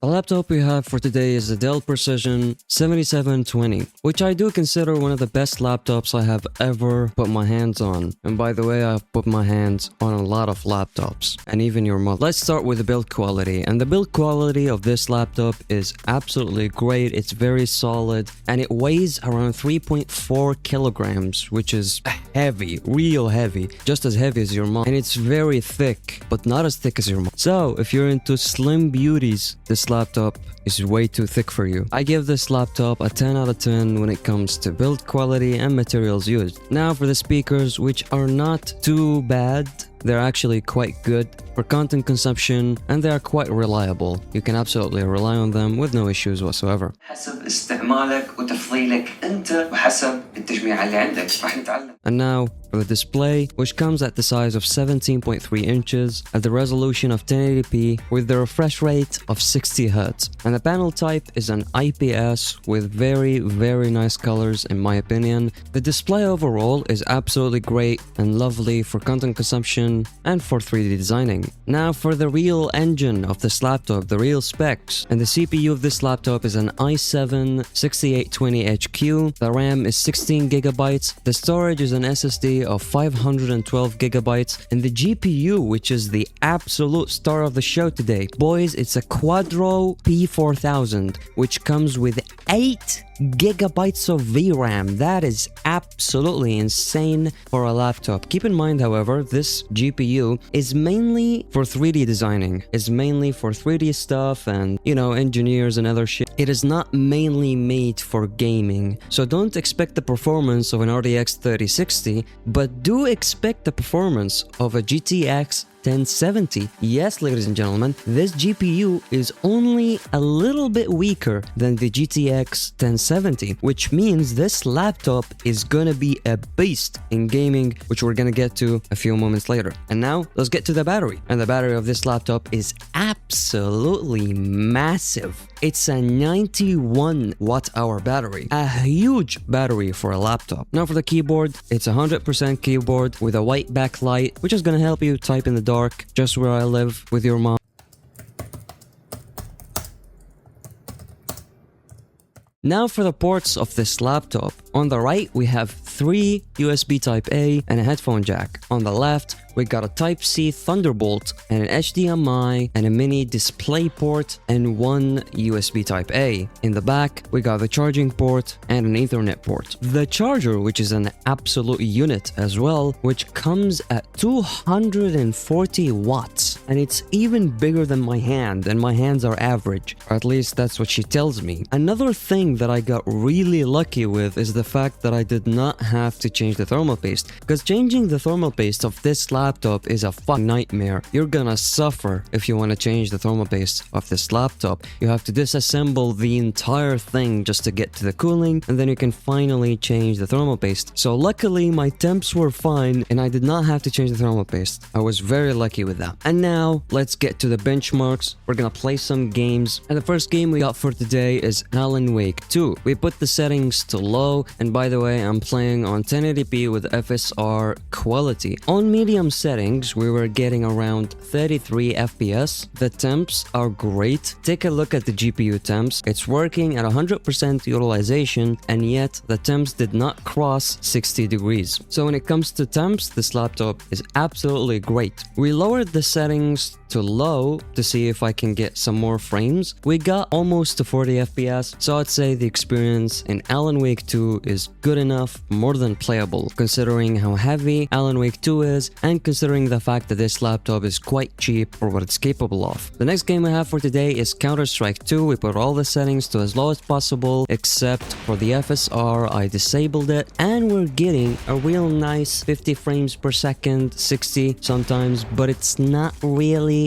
The laptop we have for today is the Dell Precision 7720, which I do consider one of the best laptops I have ever put my hands on. And by the way, I've put my hands on a lot of laptops, and even your mother. Let's start with the build quality. And the build quality of this laptop is absolutely great. It's very solid, and it weighs around 3.4 kilograms, which is heavy, real heavy, just as heavy as your mom. And it's very thick, but not as thick as your mom. So if you're into slim beauties, this laptop is way too thick for you. I give this laptop a 10 out of 10 when it comes to build quality and materials used. Now for the speakers, which are not too bad. They're actually quite good for content consumption, and they are quite reliable. You can absolutely rely on them with no issues whatsoever. حسب استعمالك وتفضيلك أنت وحسب التجميع اللي عندك راح نتعلم. And now for the display, which comes at the size of 17.3 inches at the resolution of 1080p with the refresh rate of 60 Hz. And the panel type is an IPS with very nice colors in my opinion. The display overall is absolutely great and lovely for content consumption and for 3D designing. Now for the real engine of this laptop, the real specs, and the CPU of this laptop is an i7-6820HQ. The RAM is 16 gigabytes. The storage is an SSD of 512 gigabytes, and the GPU, which is the absolute star of the show today, boys, it's a Quadro P4000, which comes with 8 gigabytes of VRAM. That is absolutely insane for a laptop. Keep in mind, however, this GPU is mainly for 3D designing, is mainly for 3D stuff and, you know, engineers and other shit. It is not mainly made for gaming. So don't expect the performance of an RTX 3060, but do expect the performance of a GTX 1070. Yes, ladies and gentlemen, this GPU is only a little bit weaker than the GTX 1070, which means this laptop is gonna be a beast in gaming, which we're gonna get to a few moments later. And now, let's get to the battery. And the battery of this laptop is absolutely massive. It's a 91 watt-hour battery, a huge battery for a laptop. Now for the keyboard, it's a 100% keyboard with a white backlight, which is gonna help you type in the dark, just where I live with your mom. Now for the ports of this laptop. On the right, we have 3 USB Type-A and a headphone jack. On the left, we got a Type-C Thunderbolt and an HDMI and a mini display port and 1 USB Type-A. In the back, we got the charging port and an Ethernet port. The charger, which is an absolute unit as well, which comes at 240 watts. And it's even bigger than my hand, and my hands are average. Or at least that's what she tells me. Another thing that I got really lucky with is the fact that I did not have to change the thermal paste, because changing the thermal paste of this laptop is a fucking nightmare. You're gonna suffer if you want to change the thermal paste of this laptop. You have to disassemble the entire thing just to get to the cooling, and then you can finally change the thermal paste. So luckily my temps were fine and I did not have to change the thermal paste. I was very lucky with that. And now let's get to the benchmarks. We're gonna play some games, and the first game we got for today is Alan Wake 2. We put the settings to low, and by the way, I'm playing on 1080p with FSR quality. On medium settings, we were getting around 33 FPS. The temps are great. Take a look at the GPU temps. It's working at 100% utilization, and yet the temps did not cross 60 degrees. So when it comes to temps, this laptop is absolutely great. We lowered the settings to low to see if I can get some more frames. We got almost to 40 FPS, so I'd say the experience in Alan Wake 2 is good enough, more than playable, considering how heavy Alan Wake 2 is and considering the fact that this laptop is quite cheap for what it's capable of. The next game we have for today is Counter-Strike 2. We put all the settings to as low as possible, except for the FSR, I disabled it, and we're getting a real nice 50 frames per second, 60 sometimes, but it's not really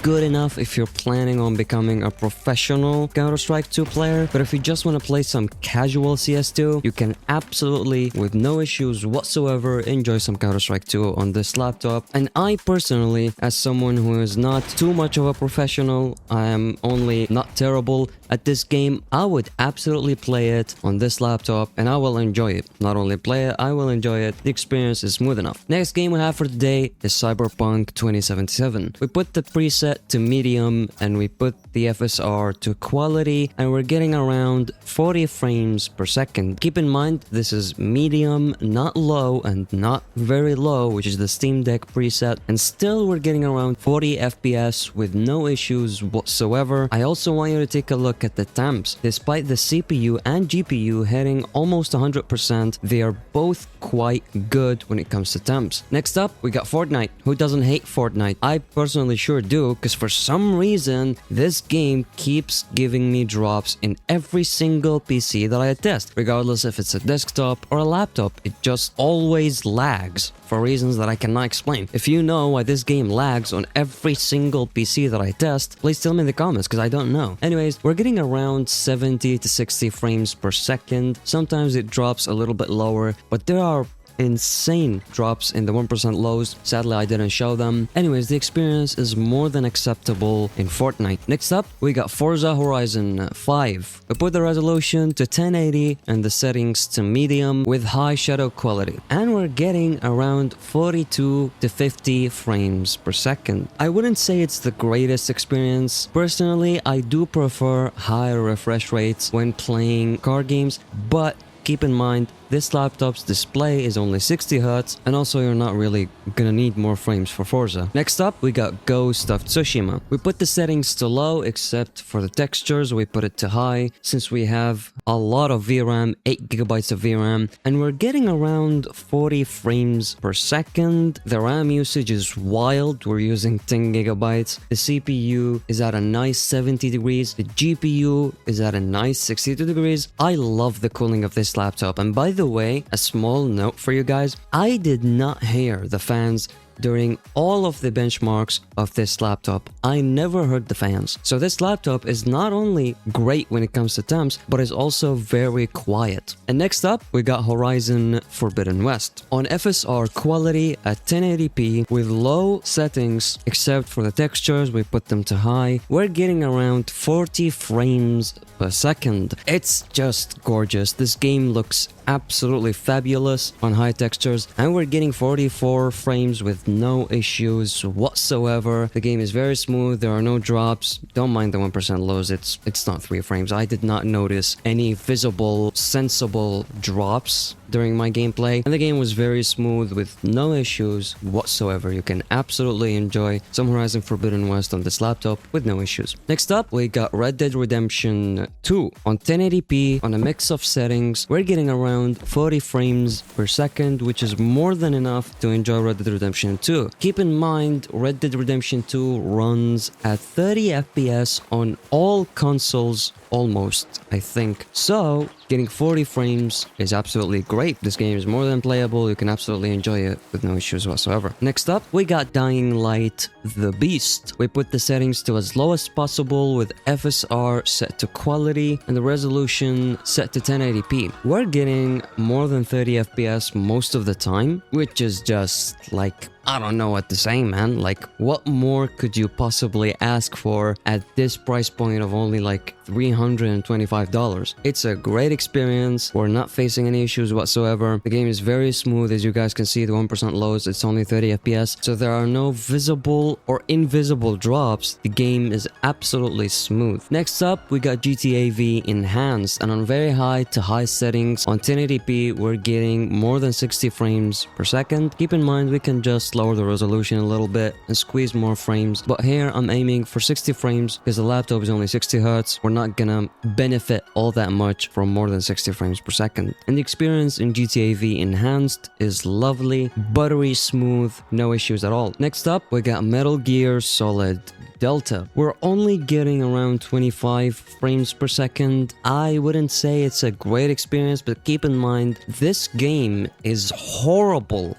good enough if you're planning on becoming a professional Counter-Strike 2 player. But if you just want to play some casual CS2, you can absolutely, with no issues whatsoever, enjoy some Counter-Strike 2 on this laptop. And I personally, as someone who is not too much of a professional, I am only not terrible at this game, I would absolutely play it on this laptop and I will enjoy it. Not only play it, I will enjoy it. The experience is smooth enough. Next game we have for today is Cyberpunk 2077. We put the preset to medium and we put the FSR to quality, and we're getting around 40 frames per second. Keep in mind, this is medium, not low and not very low, which is the Steam Deck preset, and still we're getting around 40 FPS with no issues whatsoever. I also want you to take a look at the temps. Despite the CPU and GPU hitting almost 100%, they are both quite good when it comes to temps. Next up, we got Fortnite. Who doesn't hate Fortnite? I personally sure do, because for some reason, this game keeps giving me drops in every single PC that I test. Regardless if it's a desktop or a laptop, it just always lags for reasons that I cannot explain. If you know why this game lags on every single PC that I test, please tell me in the comments, because I don't know. Anyways, we're getting around 70 to 60 frames per second. Sometimes it drops a little bit lower, but there are insane drops in the 1% lows. Sadly, I didn't show them. Anyways, the experience is more than acceptable in Fortnite. Next up, we got Forza Horizon 5. We put the resolution to 1080 and the settings to medium with high shadow quality. And we're getting around 42 to 50 frames per second. I wouldn't say it's the greatest experience. Personally, I do prefer higher refresh rates when playing car games, but keep in mind, this laptop's display is only 60 Hz, and also you're not really gonna need more frames for Forza. Next up, we got Ghost of Tsushima. We put the settings to low, except for the textures, we put it to high, since we have a lot of VRAM, 8GB of VRAM, and we're getting around 40 frames per second. The RAM usage is wild, we're using 10GB. The CPU is at a nice 70 degrees, the GPU is at a nice 62 degrees. I love the cooling of this laptop, and by the way, a small note for you guys, I did not hear the fans during all of the benchmarks of this laptop. I never heard the fans. So this laptop is not only great when it comes to temps, but is also very quiet. And next up, we got Horizon Forbidden West. On FSR quality at 1080p with low settings, except for the textures, we put them to high. We're getting around 40 frames per second. It's just gorgeous. This game looks absolutely fabulous on high textures, and we're getting 44 frames with no issues whatsoever. The game is very smooth, there are no drops. Don't mind the 1% lows, it's not 3 frames. I did not notice any visible, sensible drops during my gameplay, and the game was very smooth with no issues whatsoever. You can absolutely enjoy some Horizon Forbidden West on this laptop with no issues. Next up, we got Red Dead Redemption 2 on 1080p on a mix of settings. We're getting around 40 frames per second, which is more than enough to enjoy Red Dead Redemption 2. Keep in mind, Red Dead Redemption 2 runs at 30 FPS on all consoles almost, I think. So getting 40 frames is absolutely great. This game is more than playable. You can absolutely enjoy it with no issues whatsoever. Next up, we got Dying Light The Beast. We put the settings to as low as possible with FSR set to quality and the resolution set to 1080p. We're getting more than 30 FPS most of the time, which is just like, I don't know what to say, man. Like, what more could you possibly ask for at this price point of only like $325? It's a great experience. We're not facing any issues whatsoever. The game is very smooth. As you guys can see, the 1% lows, it's only 30 FPS. So there are no visible or invisible drops. The game is absolutely smooth. Next up, we got GTA V Enhanced, and on very high to high settings on 1080p, we're getting more than 60 frames per second. Keep in mind, we can just lower the resolution a little bit and squeeze more frames, but here I'm aiming for 60 frames because the laptop is only 60 Hz. We're not gonna benefit all that much from more than 60 frames per second. And the experience in GTA V Enhanced is lovely, buttery smooth, no issues at all. Next up, we got Metal Gear Solid delta. We're only getting around 25 frames per second. I wouldn't say it's a great experience, but keep in mind, this game is horrible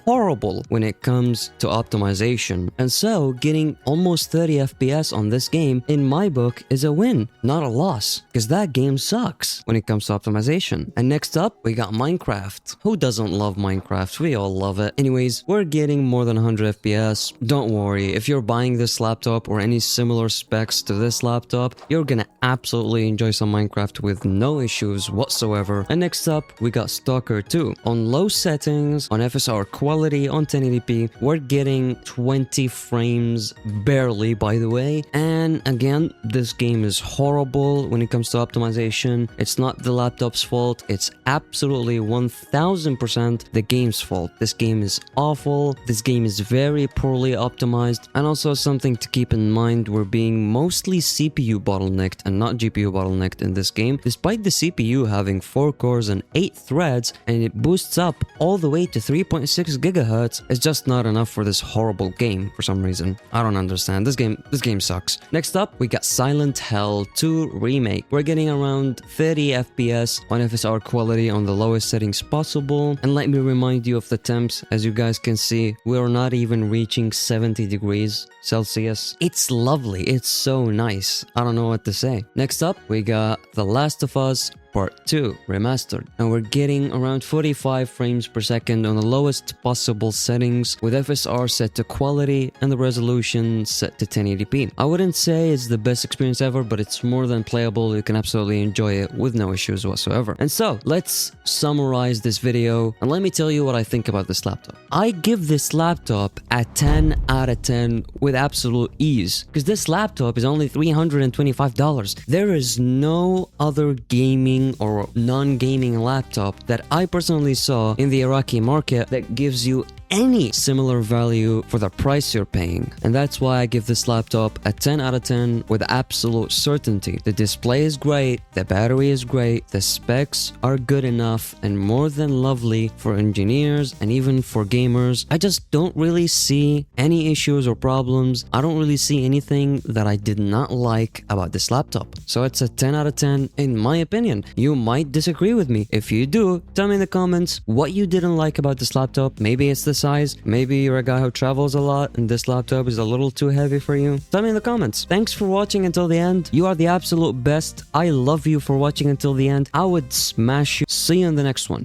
when it comes to optimization. And so getting almost 30 FPS on this game, in my book, is a win, not a loss, because that game sucks when it comes to optimization. And next up, we got Minecraft. Who doesn't love Minecraft? We all love it. Anyways, we're getting more than 100 FPS. Don't worry, if you're buying this laptop or any similar specs to this laptop, you're gonna absolutely enjoy some Minecraft with no issues whatsoever. And next up, we got Stalker 2. On low settings, on FSR quality, on 1080p, we're getting 20 frames, barely by the way. And again, this game is horrible when it comes to optimization. It's not the laptop's fault, it's absolutely 1000% the game's fault. This game is awful, this game is very poorly optimized, and also something to keep in mind, we're being mostly CPU bottlenecked and not GPU bottlenecked in this game, despite the CPU having 4 cores and 8 threads, and it boosts up all the way to 3.6 gigahertz. It's just not enough for this horrible game for some reason. I don't understand. This game sucks. Next up, we got Silent Hill 2 Remake. We're getting around 30 FPS on FSR quality on the lowest settings possible. And let me remind you of the temps. As you guys can see, we're not even reaching 70 degrees Celsius. It's lovely. It's so nice. I don't know what to say. Next up, we got The Last of Us Part 2 Remastered, and we're getting around 45 frames per second on the lowest possible settings, with FSR set to quality and the resolution set to 1080p. I wouldn't say it's the best experience ever, but it's more than playable. You can absolutely enjoy it with no issues whatsoever. And so, let's summarize this video, and let me tell you what I think about this laptop. I give this laptop a 10 out of 10 with absolute ease, because this laptop is only $325. There is no other gaming or non-gaming laptop that I personally saw in the Iraqi market that gives you any similar value for the price you're paying. And that's why I give this laptop a 10 out of 10 with absolute certainty. The display is great, the battery is great, the specs are good enough and more than lovely for engineers and even for gamers. I just don't really see any issues or problems. I don't really see anything that I did not like about this laptop. So it's a 10 out of 10 in my opinion. You might disagree with me. If you do, tell me in the comments what you didn't like about this laptop. Maybe it's the size, maybe you're a guy who travels a lot and this laptop is a little too heavy for you. Tell me in the comments. Thanks for watching until the end. You are the absolute best. I love you for watching until the end. I would smash you. See you in the next one.